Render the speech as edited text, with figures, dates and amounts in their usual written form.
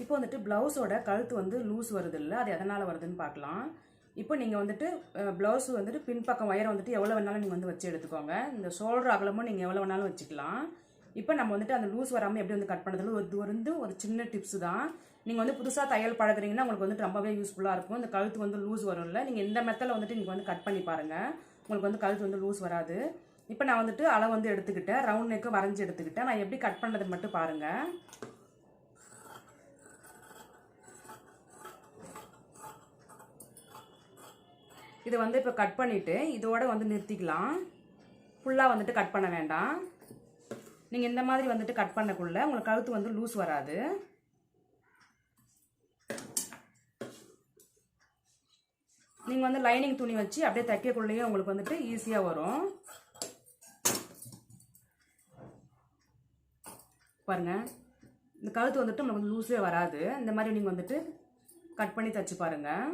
இப்போ வந்துட்டு ப்ளவுஸோட கழுத்து வந்து லூஸ் வருது இல்லை, அது எதனால் வருதுன்னு பார்க்கலாம். இப்போ நீங்கள் வந்துட்டு ப்ளவுஸ் வந்துட்டு பின்பக்கம் ஒயரை வந்துட்டு எவ்வளோ வேணாலும் நீங்கள் வந்து வச்சு எடுத்துக்கோங்க. இந்த ஷோல்டர் அகலமும் நீங்கள் எவ்வளோ வேணாலும் வச்சுக்கலாம். இப்போ நம்ம வந்துட்டு அந்த லூஸ் வராமல் எப்படி வந்து கட் பண்ணுறதுல ஒரு சின்ன டிப்ஸ் தான். நீங்கள் வந்து புதுசாக தையல் பழகுறீங்கன்னா உங்களுக்கு வந்துட்டு ரொம்பவே யூஸ்ஃபுல்லாக இருக்கும். இந்த கழுத்து வந்து லூஸ் வரும்ல, நீங்கள் இந்த மெத்தடில் வந்துட்டு நீங்கள் வந்து கட் பண்ணி பாருங்கள், உங்களுக்கு வந்து கழுத்து வந்து லூஸ் வராது. இப்போ நான் வந்துட்டு அளவு வந்து எடுத்துக்கிட்டேன், ரவுண்ட் நெக்கு வரைஞ்சி எடுத்துக்கிட்டேன். நான் எப்படி கட் பண்ணுறதுன்னு மட்டும் பாருங்கள். இதை வந்து இப்போ கட் பண்ணிவிட்டு இதோட வந்து நிறுத்திக்கலாம். ஃபுல்லாக வந்துட்டு கட் பண்ண வேண்டாம். நீங்கள் இந்த மாதிரி வந்துட்டு கட் பண்ணக்குள்ள உங்களுக்கு கழுத்து வந்து லூஸ் வராது. நீங்கள் வந்து லைனிங் துணி வச்சு அப்படியே தைக்கக்குள்ளேயே உங்களுக்கு வந்துட்டு ஈஸியாக வரும். பாருங்கள், இந்த கழுத்து வந்துட்டு உங்களுக்கு லூஸே வராது. இந்த மாதிரி நீங்கள் வந்துட்டு கட் பண்ணி தைச்சு பாருங்கள்.